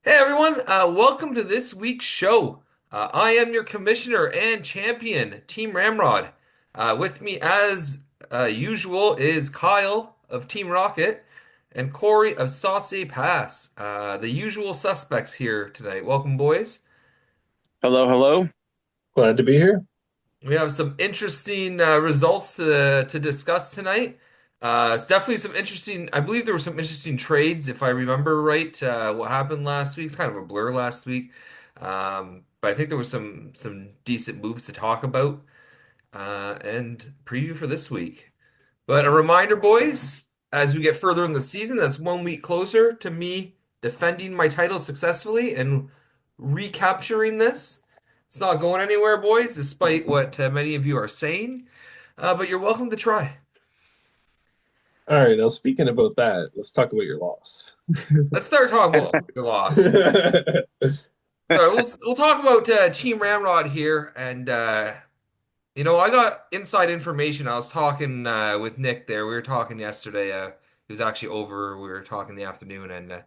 Hey everyone, welcome to this week's show. I am your commissioner and champion, Team Ramrod. With me, as usual, is Kyle of Team Rocket and Corey of Sauce Pass. The usual suspects here tonight. Welcome, boys. Hello, hello. Glad to be here. We have some interesting results to discuss tonight. It's definitely some interesting. I believe there were some interesting trades, if I remember right. What happened last week? It's kind of a blur last week, but I think there was some decent moves to talk about and preview for this week. But a reminder, boys, as we get further in the season, that's 1 week closer to me defending my title successfully and recapturing this. It's not going anywhere, boys, despite what many of you are saying. But you're welcome to try. All right, now speaking about that, let's talk about your loss. Let's start talking about your loss. So we'll talk about Team Ramrod here, and I got inside information. I was talking with Nick there. We were talking yesterday. He was actually over. We were talking in the afternoon, and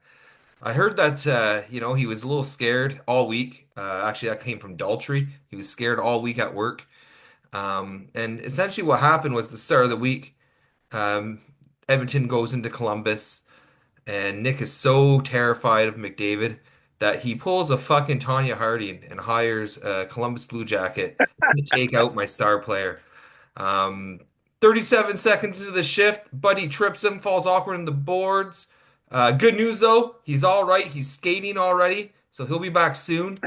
I heard that he was a little scared all week. Actually, that came from Daltrey. He was scared all week at work. And essentially, what happened was the start of the week. Um, Edmonton goes into Columbus, and Nick is so terrified of McDavid that he pulls a fucking Tanya Harding and hires a Columbus Blue Jacket to take out my star player. Um, 37 seconds into the shift, Buddy trips him, falls awkward in the boards. Good news though, he's all right. He's skating already, so he'll be back soon.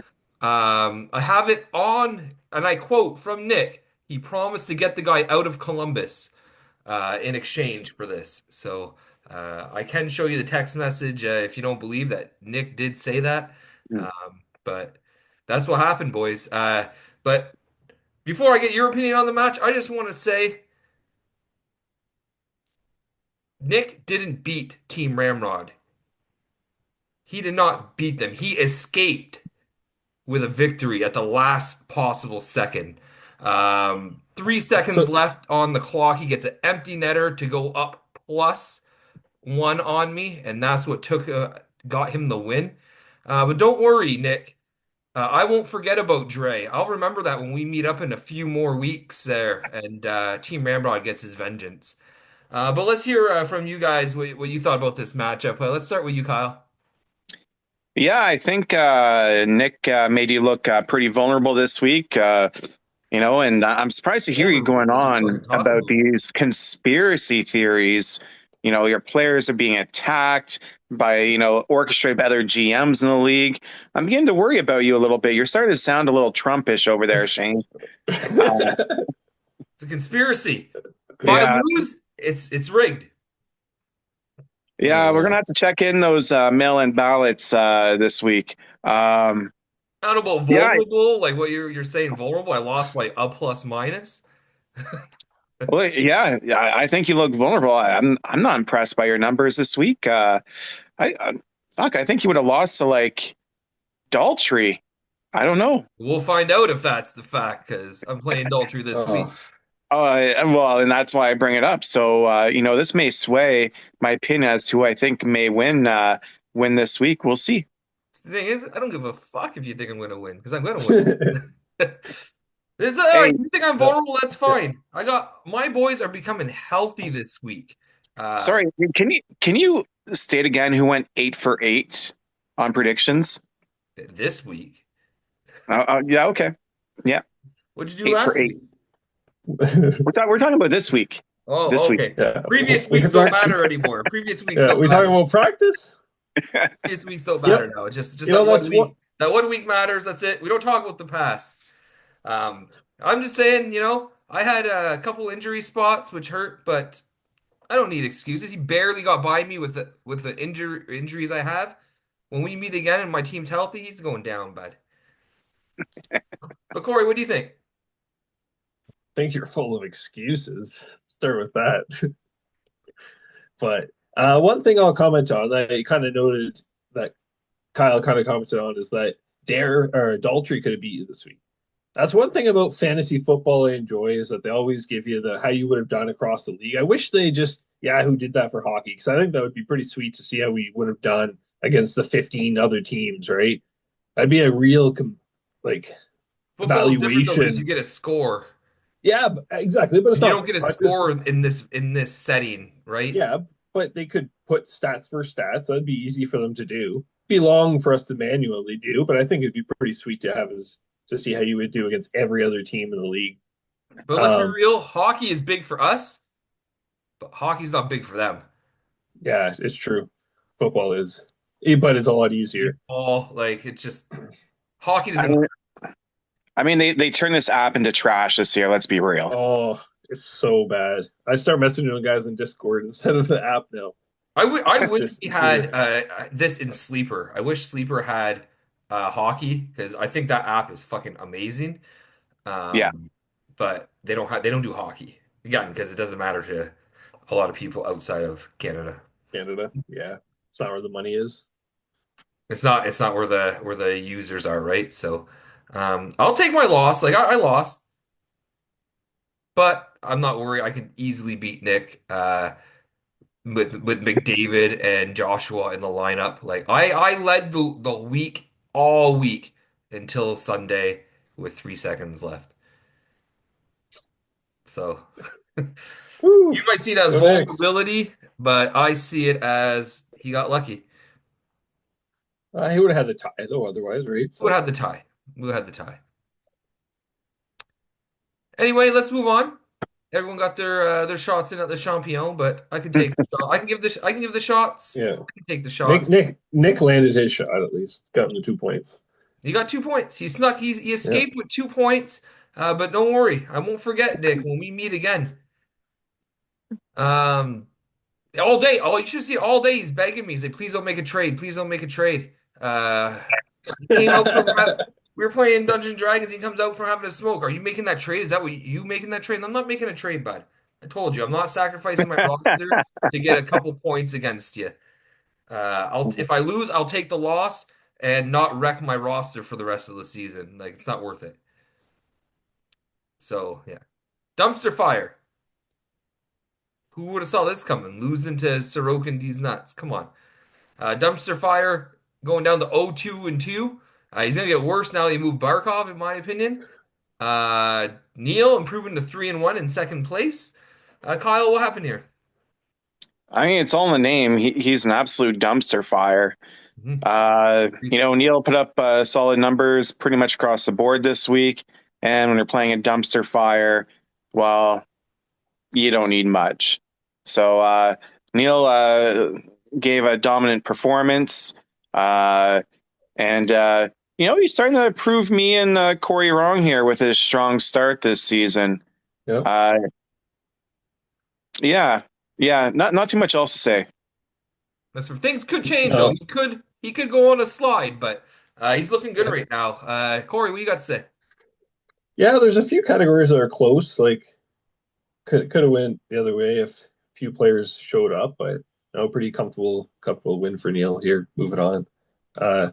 I have it on, and I quote from Nick. He promised to get the guy out of Columbus in exchange for this. So I can show you the text message if you don't believe that Nick did say that. But that's what happened, boys. But before I get your opinion on the match, I just want to say Nick didn't beat Team Ramrod. He did not beat them. He escaped with a victory at the last possible second. 3 seconds So, left on the clock. He gets an empty netter to go up +1 on me, and that's what got him the win. But don't worry, Nick. I won't forget about Dre. I'll remember that when we meet up in a few more weeks there, and Team Ramrod gets his vengeance. But let's hear from you guys what you thought about this matchup. Let's start with you, Kyle. Yeah, I think Nick made you look pretty vulnerable this week. And I'm surprised to hear you Vulnerable. going What are you on fucking talking about about? these conspiracy theories. Your players are being attacked by, orchestrated by other GMs in the league. I'm beginning to worry about you a little bit. You're starting to sound a little Trumpish over there, Shane. Uh, It's a conspiracy. If I yeah, lose, it's rigged. yeah, we're gonna have to check in those mail-in ballots this week. I don't know about Yeah, vulnerable, like what you're saying vulnerable. I lost by a plus minus. Well, yeah, I think you look vulnerable. I'm not impressed by your numbers this week. I fuck, I think you would have lost to like Daltrey. I don't know. We'll find out if that's the fact because I'm playing Daltrey this week. oh, Well, and that's why I bring it up. So, this may sway my opinion as to who I think may win this week. We'll see. The thing is, I don't give a fuck if you think I'm going to win because I'm going to win. It's all right. Hey, You think I'm no, vulnerable? That's yeah. fine. I got my boys are becoming healthy this week. Uh, sorry, can you state again who went 8 for 8 on predictions? this week. Yeah, okay, yeah, What'd you do 8 for last 8. week? We're talking about this week. This Oh, week. okay. Yeah, Previous we weeks can don't talk. matter anymore. Previous weeks Yeah, don't we talking matter. about practice. Previous weeks don't You know, matter now. It's just you know that one that's what. week. That 1 week matters. That's it. We don't talk about the past. Um, I'm just saying, I had a couple injury spots which hurt, but I don't need excuses. He barely got by me with the injuries I have. When we meet again and my team's healthy, he's going down, bud. But Corey, what do you think? Think you're full of excuses. Let's start with that. But one thing I'll comment on, I kind of noted that Kyle kind of commented on, is that Dare or Daltrey could have beat you this week. That's one thing about fantasy football I enjoy, is that they always give you the how you would have done across the league. I wish they just Yahoo did that for hockey, because I think that would be pretty sweet to see how we would have done against the 15 other teams, right? That'd be a real like Football is different though because you evaluation. get a score. Yeah, exactly. But it's And you not don't get a like there's score in this setting, right? yeah, but they could put stats for stats. That'd be easy for them to do. Be long for us to manually do, but I think it'd be pretty sweet to have as to see how you would do against every other team in the league. But let's be Um, real, hockey is big for us, but hockey's not big for them. yeah, it's true. Football is, but it's a lot It's easier. all like it's just hockey I doesn't. mean, they turned this app into trash this year. Let's be real. Oh, it's so bad. I start messaging guys in Discord instead of the app now. I wish Just we to see had it. this in Sleeper. I wish Sleeper had hockey because I think that app is fucking amazing. Yeah. Um, but they don't do hockey again because it doesn't matter to a lot of people outside of Canada. Canada. Yeah, it's not where the money is. It's not where the users are, right? So I'll take my loss. Like I lost, but I'm not worried. I can easily beat Nick with McDavid and Joshua in the lineup. Like I led the week all week until Sunday with 3 seconds left. So Woo! you might see it as Go Nick. vulnerability, but I see it as he got lucky. He would have had the tie though, otherwise, right? We would So have the tie. We would have the tie. Anyway, let's move on. Everyone got their shots in at the Champion, but I can take. I can give the shots. yeah, I can take the Nick shots. Nick Nick landed his shot at least. Got him the 2 points. He got 2 points. He snuck. He Yeah. escaped with 2 points. But don't worry, I won't forget, Nick, when we meet again. Um, all day. All you should see all day. He's begging me. He's like, "Please don't make a trade. Please don't make a trade." He came out from. We were playing Dungeons and Dragons. He comes out from having a smoke. Are you making that trade? Is that what you making that trade? I'm not making a trade, bud. I told you, I'm not sacrificing my roster to get a couple points against you. I'll if I lose, I'll take the loss and not wreck my roster for the rest of the season. Like it's not worth it. So yeah, dumpster fire. Who would have saw this coming? Losing to Sorokin, these nuts. Come on. Dumpster fire going down to 0-2-2. He's gonna get worse now that you move Barkov, in my opinion. Neil improving to 3-1 in second place. Kyle, what happened here? I mean, it's all in the name. He's an absolute dumpster fire. Mhm. Neil put up solid numbers pretty much across the board this week. And when you're playing a dumpster fire, well, you don't need much. So Neil gave a dominant performance. And he's starting to prove me and Corey wrong here with his strong start this season. Yep. Yeah, yeah, not too much else to say. That's where things could change though. No. He could go on a slide, but he's looking good Yeah. right now. Corey, what you got to say? Yeah, there's a few categories that are close. Like could have went the other way if a few players showed up, but no, pretty comfortable win for Neil here. Moving on. Uh,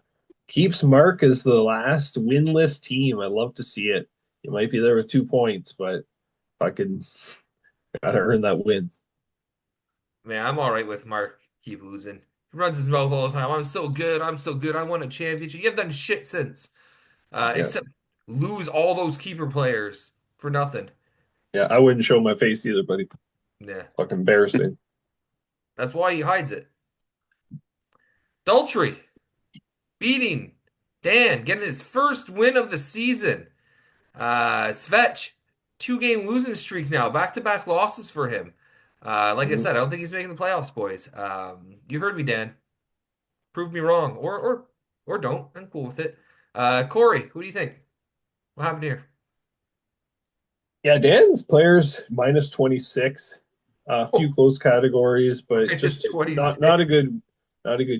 keeps Mark as the last winless team. I love to see it. He might be there with 2 points, but fucking gotta earn that win. Man, I'm all right with Mark keep losing. He runs his mouth all the time. I'm so good. I'm so good. I won a championship. You have done shit since, Yeah, except lose all those keeper players for nothing. yeah. I wouldn't show my face either, buddy. It's Yeah, fucking embarrassing. that's why he hides it. Daltrey beating Dan, getting his first win of the season. Svetch, 2-game losing streak now, back-to-back losses for him. Like I Mhm. said, I don't think he's making the playoffs, boys. You heard me, Dan. Prove me wrong, or don't. I'm cool with it. Corey, who do you think? What happened here? Yeah, Dan's players minus 26. A few Oh, close categories, but minus just 26. not a good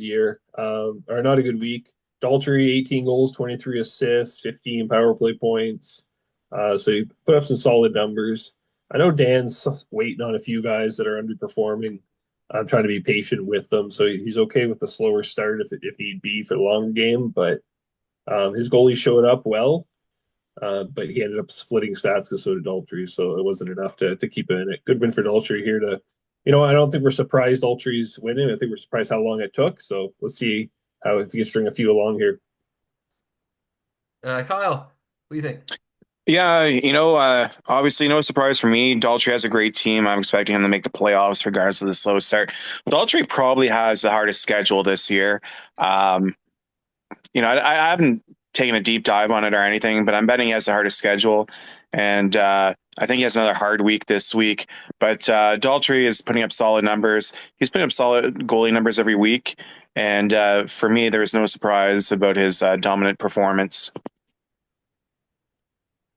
year. Or not a good week. Daltrey, 18 goals, 23 assists, 15 power play points. So he put up some solid numbers. I know Dan's waiting on a few guys that are underperforming. I'm trying to be patient with them, so he's okay with the slower start if need be for the long game. But his goalie showed up well, but he ended up splitting stats because so did Daltrey, so it wasn't enough to keep it in it. Good win for Daltrey here I don't think we're surprised Daltrey's winning. I think we're surprised how long it took. So let's see how if you can string a few along here. Kyle, what do you think? Yeah, obviously no surprise for me. Daltrey has a great team. I'm expecting him to make the playoffs regardless of the slow start. Daltrey probably has the hardest schedule this year. Um, I haven't taken a deep dive on it or anything, but I'm betting he has the hardest schedule. And I think he has another hard week this week. But Daltrey is putting up solid numbers. He's putting up solid goalie numbers every week. And for me, there was no surprise about his dominant performance.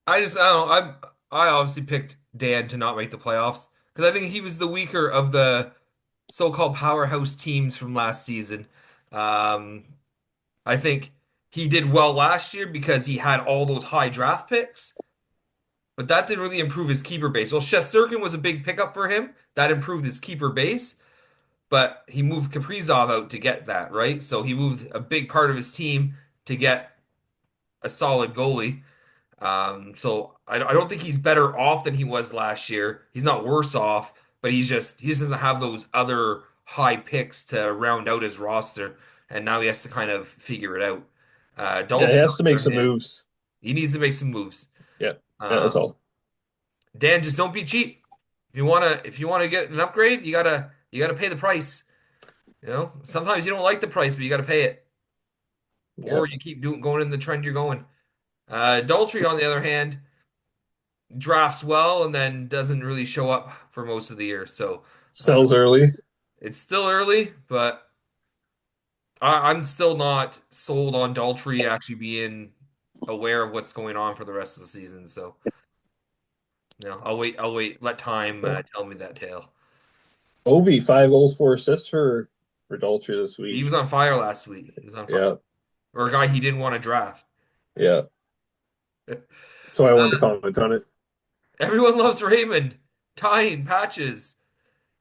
I don't know. I obviously picked Dan to not make the playoffs because I think he was the weaker of the so-called powerhouse teams from last season. Um, I think he did well last year because he had all those high draft picks, but that didn't really improve his keeper base. Well, Shesterkin was a big pickup for him. That improved his keeper base, but he moved Kaprizov out to get that, right? So he moved a big part of his team to get a solid goalie. So I don't think he's better off than he was last year. He's not worse off, but he just doesn't have those other high picks to round out his roster, and now he has to kind of figure it out. Yeah, he Dalton, has to on the make other some hand, moves. he needs to make some moves. Yeah, yeah, that's Um, all. Dan, just don't be cheap. If you wanna get an upgrade, you gotta pay the price. You know, sometimes you don't like the price, but you gotta pay it, Yeah, or you keep doing going in the trend you're going. Daltrey, on the other hand, drafts well and then doesn't really show up for most of the year. So sells early. it's still early, but I'm still not sold on Daltrey actually being aware of what's going on for the rest of the season. So I'll wait. I'll wait. Let time Yeah. tell me that tale. Ovi, 5 goals, 4 assists for Dolce this He week. was on fire last week. He was on fire, Yeah, or a guy he didn't want to draft. yeah. So I wanted to comment on it. Everyone loves Raymond, tying patches.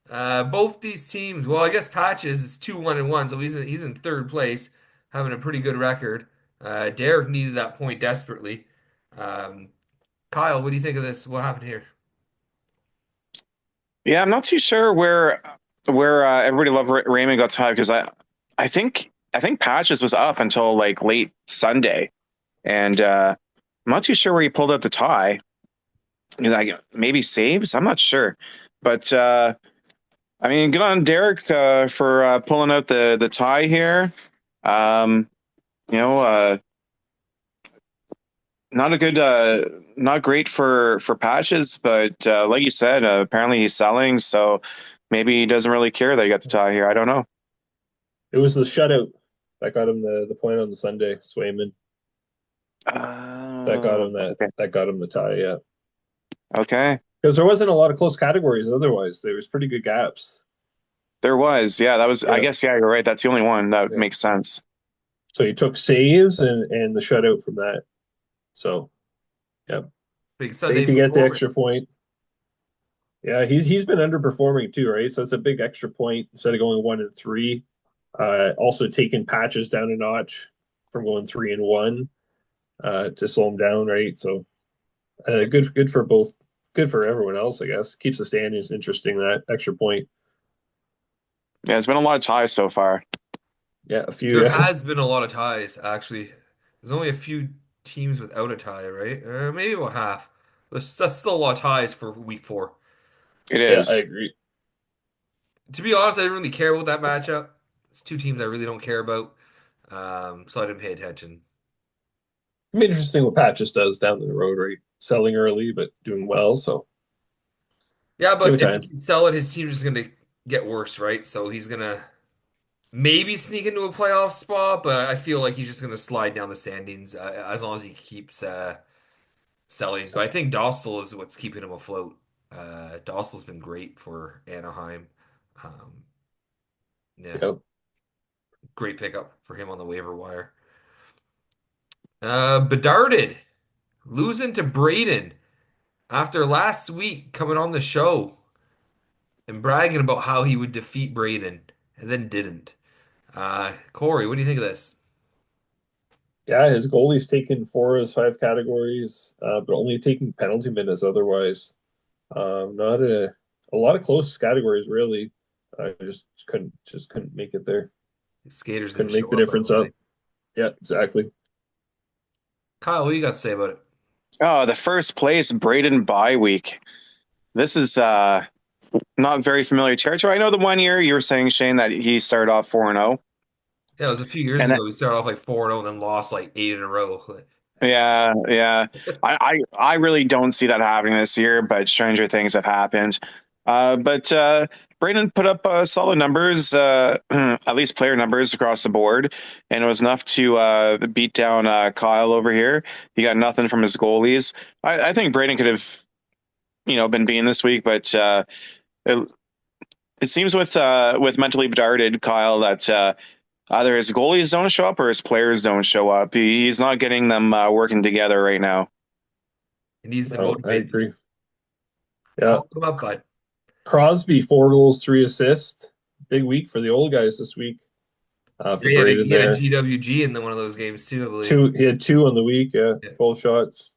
Both these teams, well, I guess Patches is 2-1-1, so he's in third place, having a pretty good record. Derek needed that point desperately. Um, Kyle, what do you think of this? What happened here? Yeah, I'm not too sure where everybody loved Raymond got tied because I think Patches was up until like late Sunday, and I'm not too sure where he pulled out the tie. Like maybe saves, I'm not sure, but I mean, good on Derek for pulling out the tie here. Um, you know, not a good, not great for Patches, but like you said, apparently he's selling, so maybe he doesn't really care that he got the tie here. I don't know. It was the shutout that got him the point on the Sunday. Swayman that got him Okay. that got him the tie. Yeah, Okay. because there wasn't a lot of close categories. Otherwise, there was pretty good gaps. There was, yeah, that was, I Yeah, guess, yeah, you're right. That's the only one that yeah. makes sense. So he took saves and the shutout from that. So yeah, Big paid Sunday to move get the forward. extra point. Yeah, he's been underperforming too, right? So it's a big extra point instead of going 1-3. Also taking patches down a notch from going 3-1 to slow him down, right? So good for both, good for everyone else, I guess. Keeps the standings interesting, that extra point. Yeah, it's been a lot of ties so far. Yeah, a few. There Yeah, has been a lot of ties, actually. There's only a few teams without a tie, right? Maybe about half. That's still a lot of ties for week four. It yeah, I is. agree. To be honest, I didn't really care about that matchup. It's two teams I really don't care about, so I didn't pay attention. It'll be interesting what Patches does down the road, right? Selling early, but doing well. So Yeah, give it but if he time. can sell it, his team's just gonna get worse, right? So he's gonna maybe sneak into a playoff spot, but I feel like he's just gonna slide down the standings as long as he keeps selling. So, But I think Dostal is what's keeping him afloat. Dostal's been great for Anaheim. Um, yeah, yeah, great pickup for him on the waiver wire. Bedarded losing to Braden after last week coming on the show and bragging about how he would defeat Braden and then didn't. Corey, what do you think of this? yeah. His goalie's taken 4 of his 5 categories, but only taking penalty minutes otherwise. Not a lot of close categories really. I just couldn't make it there. Skaters didn't Couldn't make show the up, I difference don't up. think. Yeah, exactly. Kyle, what you got to say about it? Oh, the first place Braden bye week. This is not very familiar territory. I know the one year you were saying, Shane, that he started off 4-0. Yeah, it was a few years And ago. We started off like 4-0 and then lost like eight in a row. yeah, yeah. I really don't see that happening this year, but stranger things have happened. But Braden put up solid numbers, at least player numbers across the board, and it was enough to beat down Kyle over here. He got nothing from his goalies. I think Braden could have, been being this week, but it, it seems with mentally retarded Kyle that either his goalies don't show up or his players don't show up. He's not getting them working together right now. He needs to No, I motivate them. agree. Yeah. Call him up, bud. Crosby, 4 goals, 3 assists. Big week for the old guys this week. For Braden He had a there. GWG in one of those games too, I believe. He had two on the week. Yeah, Yeah. 12 shots.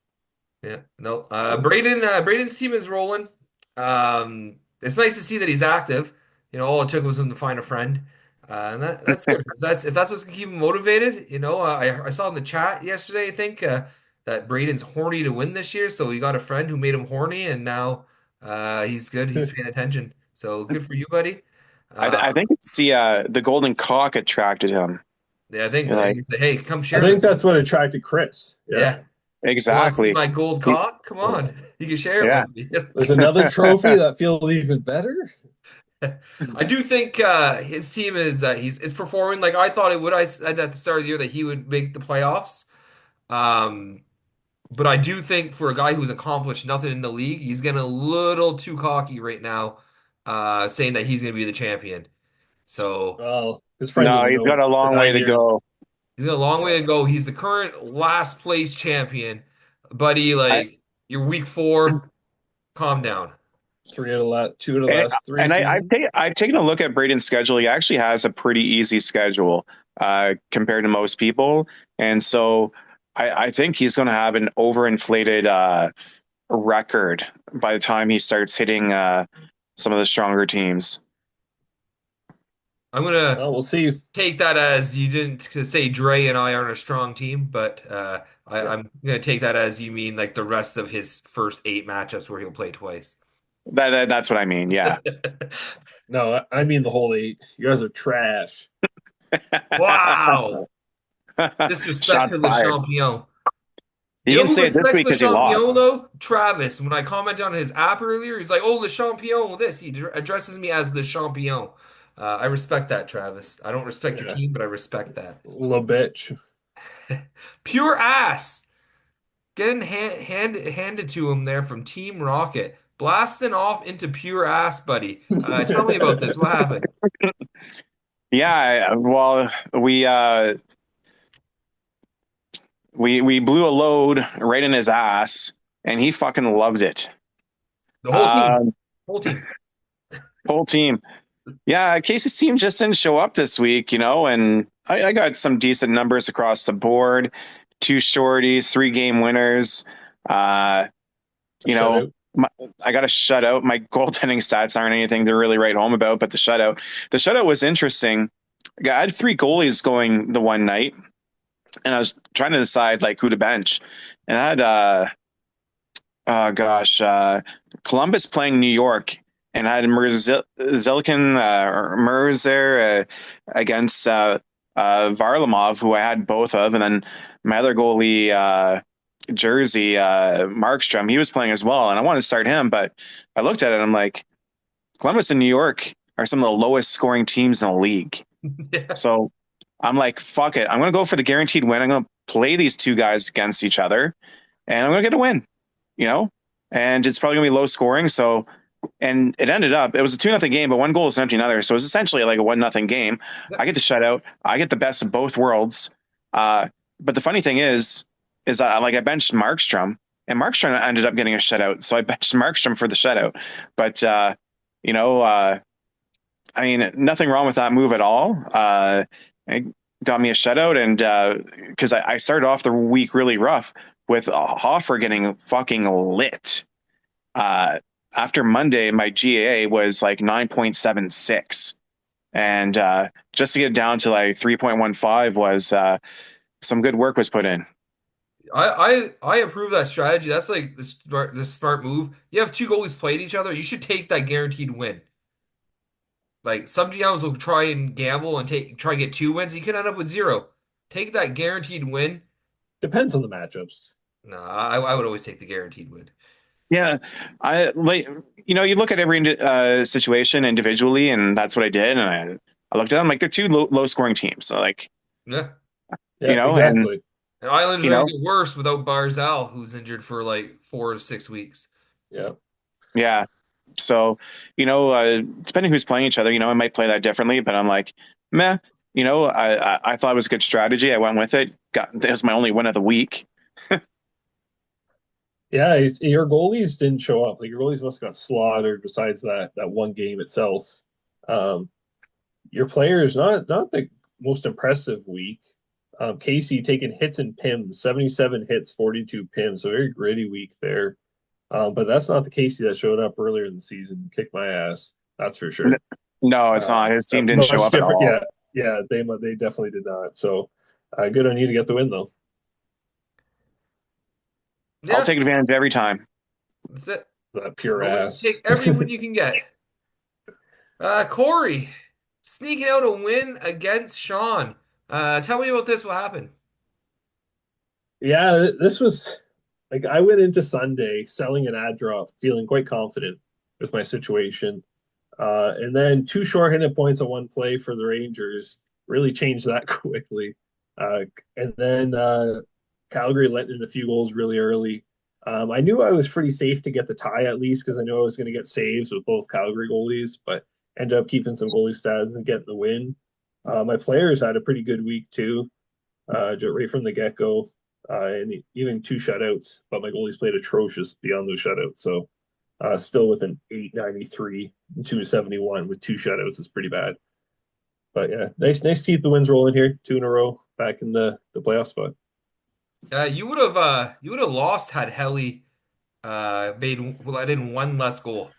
Yeah. No. So, Braden's team is rolling. It's nice to see that he's active. All it took was him to find a friend. And that's good. If that's what's gonna keep him motivated, I saw in the chat yesterday, I think, that Braden's horny to win this year, so he got a friend who made him horny, and now he's good. He's paying attention. So good for you, buddy. I Um, think it's the golden cock attracted him. yeah, I think Like hey, come I share think this. that's what attracted Chris. Yeah. Yeah. You want to see exactly. my gold He- cock? Come on. You can share it yeah. with me. There's another trophy that feels even better. I do think his team is performing like I thought it would. I said at the start of the year that he would make the playoffs. Um, but I do think for a guy who's accomplished nothing in the league, he's getting a little too cocky right now, saying that he's going to be the champion. So Well, his friend No, doesn't he's got know. a For long way nine to years. go. he's got a long way Yeah. to go. He's the current last place champion, buddy. I, Like you're week 4, calm down. Two of the and last three and seasons. I've taken a look at Braden's schedule. He actually has a pretty easy schedule compared to most people, and so I think he's going to have an overinflated record by the time he starts hitting some of the stronger teams. I'm gonna Well, we'll see. take that as you didn't say Dre and I aren't a strong team, but Yeah. I'm gonna take that as you mean like the rest of his first 8 matchups where he'll play twice. That's what I mean. Yeah. No, I mean the whole eight. You guys are trash. Wow. Disrespect Shots to Le fired. Champion. You You know can who say it this respects week Le because he lost. Champion though? Travis. When I commented on his app earlier, he's like, "Oh, Le Champion." This he addresses me as Le Champion. I respect that, Travis. I don't respect your Yeah. team, but I respect that. Little bitch. Pure ass. Getting handed to him there from Team Rocket. Blasting off into pure ass, buddy. Tell me about this. What happened? Yeah, well, we blew a load right in his ass, and he fucking loved it. The whole team. Um, Whole team. whole team. Yeah, Casey's team just didn't show up this week, and I got some decent numbers across the board. 2 shorties, 3 game winners. Uh, A you know, shutout. my, I got a shutout. My goaltending stats aren't anything to really write home about, but the shutout was interesting. I had 3 goalies going the one night, and I was trying to decide like who to bench, and I had Columbus playing New York, and I had Zilkin or Mers there against Varlamov, who I had both of, and then my other goalie, Jersey, Markstrom, he was playing as well, and I wanted to start him, but I looked at it, and I'm like, Columbus and New York are some of the lowest scoring teams in the league. Yeah. So I'm like, fuck it. I'm going to go for the guaranteed win. I'm going to play these 2 guys against each other, and I'm going to get a win, and it's probably going to be low scoring. So, and it ended up, it was a 2-0 game, but one goal is empty another. So it was essentially like a 1-0 game. I get the shutout. I get the best of both worlds. But the funny thing is I benched Markstrom, and Markstrom ended up getting a shutout. So I benched Markstrom for the shutout. But, I mean, nothing wrong with that move at all. It got me a shutout, and because I started off the week really rough with Hoffer getting fucking lit. Uh, After Monday, my GAA was like 9.76. and just to get down to like 3.15 was some good work was put in. I approve that strategy. That's like the smart move. You have two goalies playing each other. You should take that guaranteed win. Like some GMs will try and gamble and try and get two wins. You can end up with zero. Take that guaranteed win. Depends on the matchups. No, I would always take the guaranteed win. Yeah, I like you look at every situation individually, and that's what I did. And I looked at them like they're two low scoring teams. So like Yeah. Yeah, and exactly. And Islanders you are gonna know, get worse without Barzal, who's injured for like 4 to 6 weeks. Yeah. yeah. So depending who's playing each other, I might play that differently. But I'm like, meh. I thought it was a good strategy. I went with it. It was my only win of the week. Yeah, your goalies didn't show up. Like your goalies must have got slaughtered besides that one game itself. Um, your players not the most impressive week. Casey taking hits and pims, 77 hits, 42 pims. So very gritty week there. But that's not the Casey that showed up earlier in the season. Kicked my ass. That's for sure. No, it's not. His team didn't show Much up at different. all. Yeah, yeah. They definitely did not. So good on you to get the win though. I'll Yeah, take advantage every time. that's it. That pure Always ass. take every win you can get. Corey sneaking out a win against Sean. Tell me about this. What happened? Yeah, this was like I went into Sunday selling an ad drop, feeling quite confident with my situation. And then two shorthanded points on one play for the Rangers really changed that quickly. And then Calgary let in a few goals really early. I knew I was pretty safe to get the tie at least because I knew I was going to get saves with both Calgary goalies, but ended up keeping some goalie stats and getting the win. My players had a pretty good week too, right from the get go, and even two shutouts. But my goalies played atrocious beyond those shutouts. So still with an 893 and 271 with two shutouts is pretty bad. But yeah, nice to keep the wins rolling here, two in a row, back in the playoff spot. You would have lost had Helly let in one less goal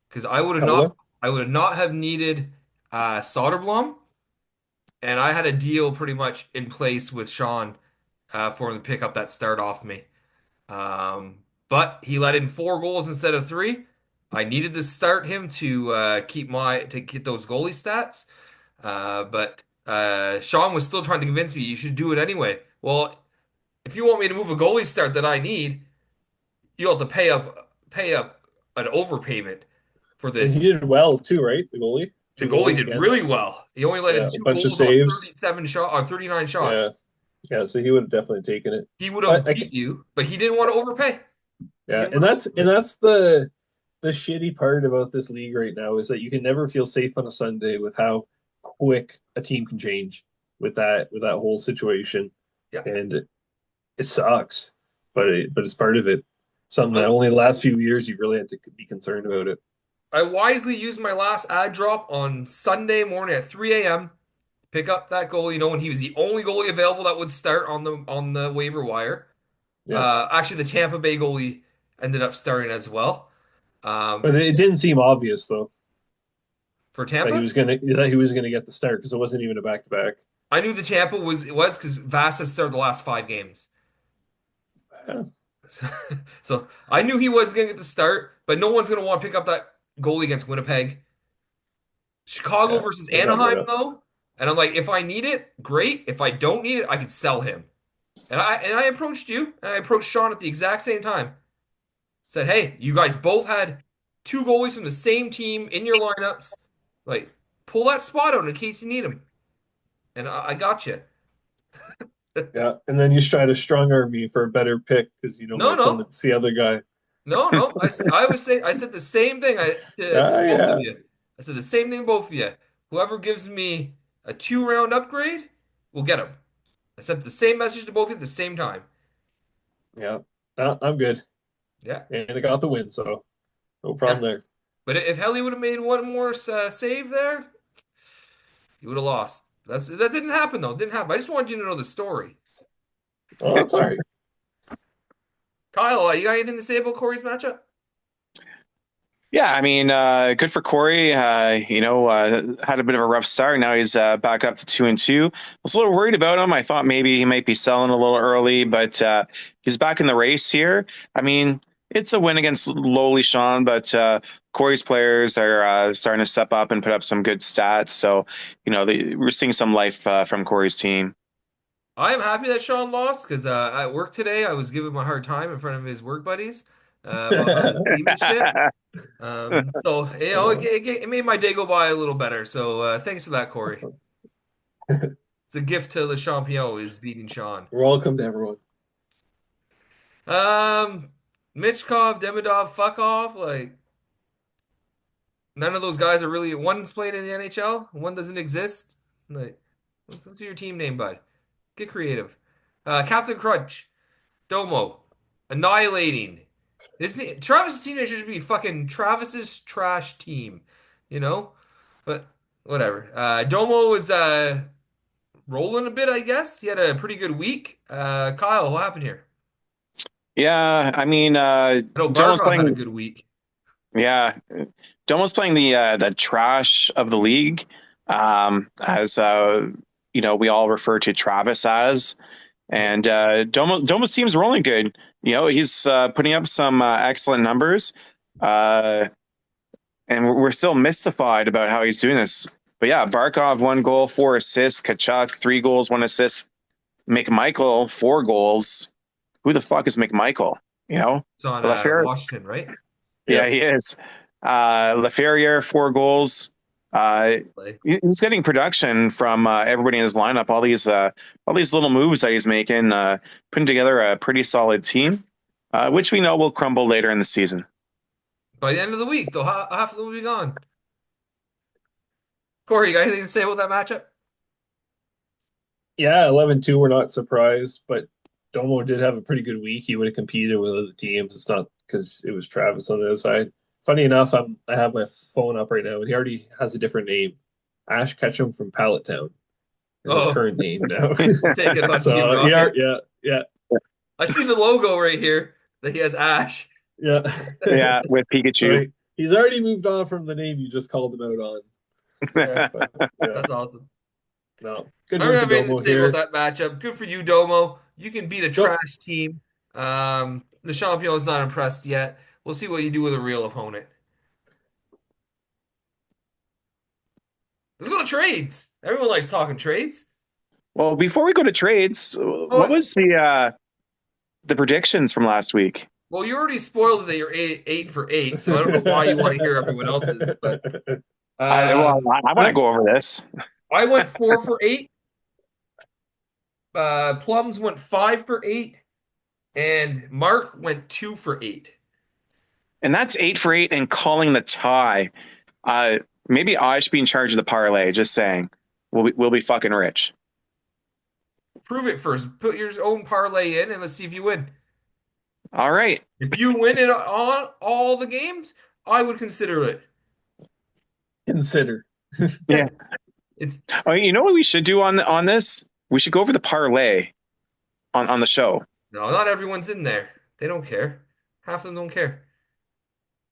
because Had what? I would not have needed Soderblom, and I had a deal pretty much in place with Sean for him to pick up that start off me. But he let in 4 goals instead of 3. I needed to start him to get those goalie stats. But Sean was still trying to convince me you should do it anyway. Well, if you want me to move a goalie start that I need, you'll have to pay up an overpayment for And he this. did well too, right? The goalie, The two goalie goals did really against. well. He only let in Yeah, a two bunch of goals on saves. 37 shot or 39 Yeah, shots. yeah. So he would have definitely taken it. He would But have beat you, but he didn't want to overpay. He yeah, didn't and want to that's overpay. the shitty part about this league right now is that you can never feel safe on a Sunday with how quick a team can change with that whole situation, Yeah. and it sucks, but it's part of it. Something that I, only the last few years you've really had to be concerned about it. I wisely used my last ad drop on Sunday morning at 3 a.m. Pick up that goalie, when he was the only goalie available that would start on the waiver wire. Yeah, Actually, the Tampa Bay goalie ended up starting as well. but Um, it didn't seem obvious though for Tampa, that he was gonna get the start because it wasn't even a back to back. I knew the Tampa was because Vass had started the last 5 games. So I knew he was going to get the start, but no one's going to want to pick up that goalie against Winnipeg. Chicago Yeah, versus they got lit Anaheim, up. though. And I'm like, if I need it, great. If I don't need it, I could sell him. And I approached you, and I approached Sean at the exact same time. Said, hey, you guys both had two goalies from the same team in your lineups. Like, pull that spot out in case you need him. And I got you. Yeah, and then you try to strong arm me for a better pick because you know No, my no, opponent's the other guy. no, no. I said the same thing to Ah, both of yeah, you. I said the same thing to both of you. Whoever gives me a 2 round upgrade will get him. I sent the same message to both of you at the same time. yeah. I'm good, Yeah, and I got the win, so no yeah. problem there. But if Helly would have made one more save there, he would have lost. That didn't happen though. It didn't happen. I just wanted you to know the story. Oh, that's all right. Kyle, you got anything to say about Corey's matchup? Yeah, I mean, good for Corey. Had a bit of a rough start. Now he's back up to 2-2. I was a little worried about him. I thought maybe he might be selling a little early, but he's back in the race here. I mean, it's a win against lowly Sean, but Corey's players are starting to step up and put up some good stats. So, we're seeing some life from Corey's team. I am happy that Sean lost because at work today I was giving him a hard time in front of his work buddies about how his team is shit. So Uh, it made my day go by a little better. So thanks for that, Corey. It's a gift to the champion is beating Sean. welcome to everyone. Um, Mitchkov, Demidov, fuck off. Like none of those guys are really. One's playing in the NHL, one doesn't exist. Like, what's your team name, bud? Get creative. Captain Crunch, Domo, annihilating. Travis's team should be fucking Travis's trash team, you know? But whatever. Domo was rolling a bit, I guess. He had a pretty good week. Kyle, what happened here? Yeah, I mean, I know Domo's Barkov had a playing. good week. Yeah, Domo's playing the trash of the league, as we all refer to Travis as, Yeah. and Domo's team's rolling good. He's putting up some excellent numbers, uh, and we're still mystified about how he's doing this. But yeah, Barkov 1 goal, 4 assists, Kachuk 3 goals, 1 assist, McMichael 4 goals. Who the fuck is McMichael? You know, It's on Lafayette. Washington, right? Yeah, Yep. he is. Laferriere, 4 goals. Play. He's getting production from everybody in his lineup. All these little moves that he's making, putting together a pretty solid team, which we know will crumble later in the season. By the end of the week, they'll half of them will be gone. Corey, you got anything to say about that matchup? Yeah, 11-2, we're not surprised, but Domo did have a pretty good week. He would have competed with other teams. It's not because it was Travis on the other side. Funny enough, I have my phone up right now, and he already has a different name. Ash Ketchum from Pallet Town is his Oh, current name now. he's taking on Team So yeah, Rocket. yeah, yeah, I see the logo right here that he has Ash. yeah. Yeah, with So Pikachu. he's already moved on from the name you just called him out on. Yeah, But yeah, that's awesome. no, good I win don't for have anything Domo to say about here. that matchup. Good for you, Domo. You can beat a Nope. trash team. The Champion's not impressed yet. We'll see what you do with a real opponent. Let's go to trades. Everyone likes talking trades. Well, before we go to trades, what Oh, was the predictions from last week? well, you already spoiled it that you're eight for eight, so I don't know why you want to hear everyone else's. But Well, um, I want to go over this. I went 4 for 8. Plums went 5 for 8, and Mark went 2 for 8. And that's 8 for 8 and calling the tie. Uh, Maybe I should be in charge of the parlay. Just saying, we'll be fucking rich. Prove it first. Put your own parlay in, and let's see if you win. All right. If you win it on all the games, I would consider it. Consider. Yeah. Yeah, it's Oh, you know what we should do on this? We should go over the parlay on the show. no, not everyone's in there. They don't care. Half of them don't care.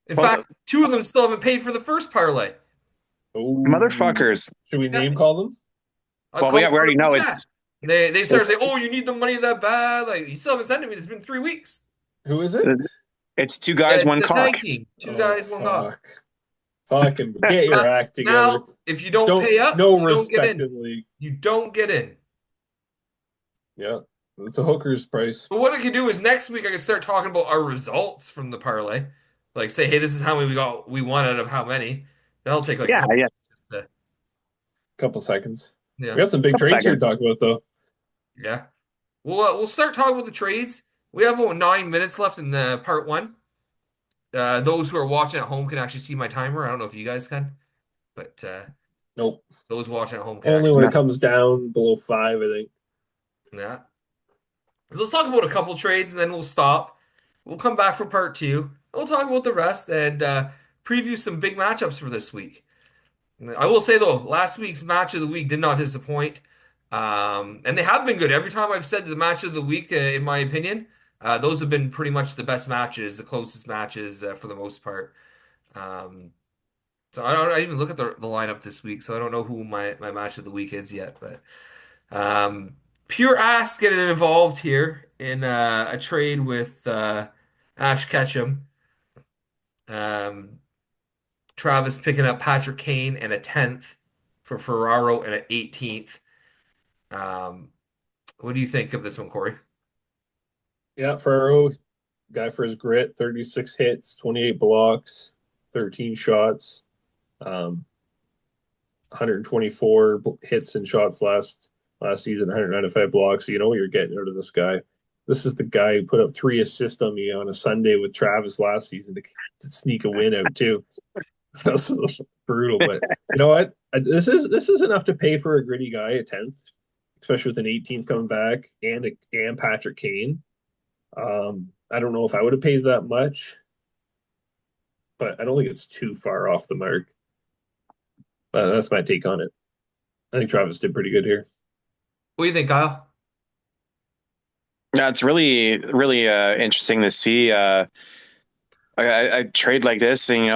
In Well, fact, two of them still haven't paid for the first parlay. oh, Motherfuckers. should we Yeah, name call them? I Well, called we them out already in the know chat. They started saying, "Oh, you need the money that bad." Like you still haven't sent it to me. It's been 3 weeks. Who is it? it's two Yeah, guys, it's one the cock. tag team. Two Oh guys, one cock. fuck! Fucking get your act together. Now, if you don't Don't pay up, no you don't get respect in. in the league. You don't get in. Yeah, it's a hooker's price. But what I could do is next week I can start talking about our results from the parlay. Like say, hey, this is how many we won out of how many. That'll take like a Yeah, couple yeah. minutes to- Couple seconds. We yeah. got some big Couple trades here to seconds. talk about though. Yeah. We'll start talking about the trades. We have about 9 minutes left in the part one. Those who are watching at home can actually see my timer. I don't know if you guys can, but Nope. those watching at home can Only when actually. it comes down below 5, I think. Yeah. So let's talk about a couple trades and then we'll stop. We'll come back for part two. We'll talk about the rest and preview some big matchups for this week. I will say though, last week's match of the week did not disappoint. And they have been good. Every time I've said the match of the week, in my opinion, those have been pretty much the best matches, the closest matches for the most part. Um, so I didn't even look at the lineup this week, so I don't know who my match of the week is yet. But pure ass getting involved here in a trade with Ash Ketchum. Um, Travis picking up Patrick Kane and a 10th for Ferraro and an 18th. Um, what do you think of this one, Corey? Yeah, Furrow, guy for his grit, 36 hits, 28 blocks, 13 shots, um, 124 hits and shots last season, 195 blocks. So you know what you're getting out of this guy. This is the guy who put up 3 assists on me on a Sunday with Travis last season to sneak a win out too. That's brutal, but you know what? This is enough to pay for a gritty guy at 10th, especially with an 18th coming back and Patrick Kane. I don't know if I would have paid that much, but I don't think it's too far off the mark. That's my take on it. I think Travis did pretty good here. What do you think, Kyle? Yeah, it's really interesting to see a trade like this, and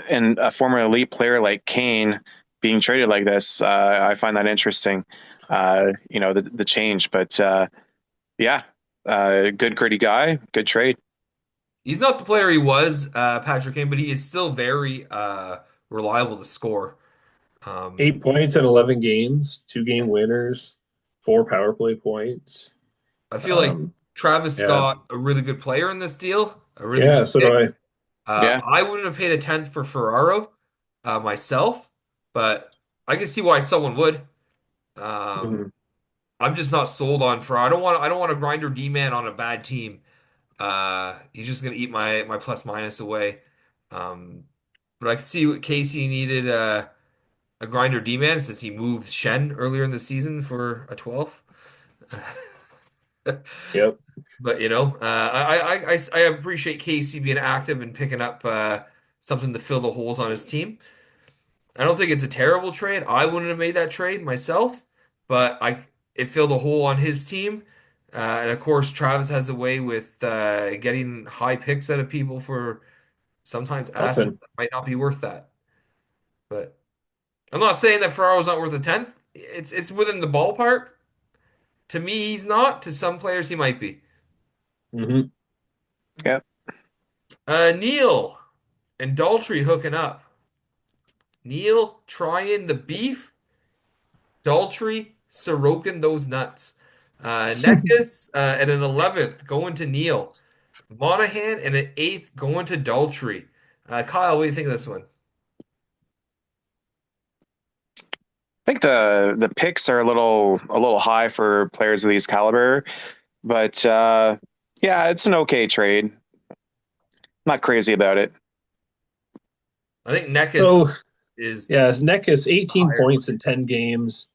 and a former elite player like Kane being traded like this. I find that interesting. The change, but yeah, good gritty guy, good trade. He's not the player he was, Patrick Kane, but he is still very reliable to score. Um, 8 points in 11 games, 2 game winners, 4 power play points. I feel like Um, Travis yeah, got a really good player in this deal, a really yeah. good So do pick. I. Yeah, I wouldn't have paid a 10th for Ferraro myself, but I can see why someone would. Um, Mhm. I'm just not sold on Ferraro. I don't want a grinder D man on a bad team. He's just gonna eat my plus minus away. Um, but I could see what Casey needed a grinder D man since he moved Shen earlier in the season for a 12th. Yep. But I appreciate Casey being active and picking up something to fill the holes on his team. I don't think it's a terrible trade. I wouldn't have made that trade myself, but I it filled a hole on his team. And of course, Travis has a way with getting high picks out of people for sometimes assets Often. that might not be worth that. But I'm not saying that Ferraro's not worth a 10th. It's within the ballpark. To me, he's not. To some players, he might be. Hmm. yeah. Neil and Daltrey hooking up. Neil trying the beef. Daltrey Sorokin those nuts. Neckus at an 11th going to Neil. Monahan and an 8th going to Daltrey. Kyle, what do you think of this one? I think the picks are a little high for players of these caliber, but yeah, it's an okay trade. Not crazy about it. I think Neckus So is yeah, Neck 18 higher. points in 10 games,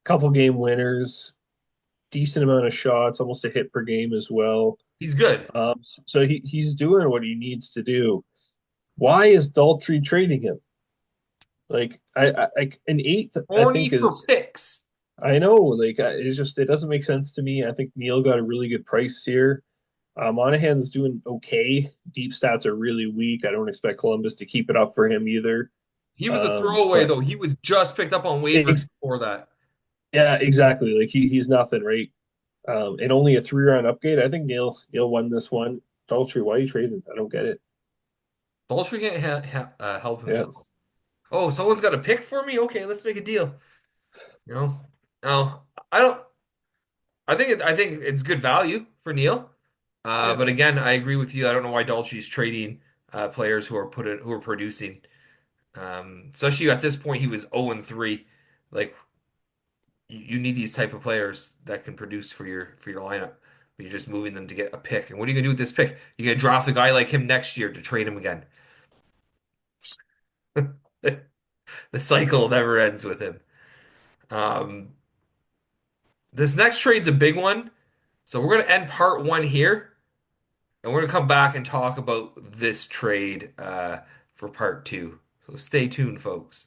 couple game winners, decent amount of shots, almost a hit per game as well. He's good. So he's doing what he needs to do. Why is Daltrey trading him? Like an eighth, I Horny think for is picks. I know like it's just it doesn't make sense to me. I think Neil got a really good price here. Monahan's doing okay. Deep stats are really weak. I don't expect Columbus to keep it up for him either. He was a throwaway, But though. He was just picked up on waivers ex before that. yeah, exactly. Like he's nothing, right? And only a 3 round upgrade. I think Neil won this one. Daltrey, why are you trading? I don't get it. Daltrey can't help Yeah. himself. Oh, someone's got a pick for me? Okay, let's make a deal. You know? No, I don't. I think it's good value for Neil. Yeah. But again, I agree with you. I don't know why Dolce's trading players who are producing. Especially at this point, he was 0 and 3. Like you need these type of players that can produce for your lineup. But you're just moving them to get a pick. And what are you gonna do with this pick? You gonna draft a guy like him next year to trade him again. The cycle never ends with him. Um, this next trade's a big one. So we're gonna end part one here. And we're gonna come back and talk about this trade for part two. So stay tuned, folks.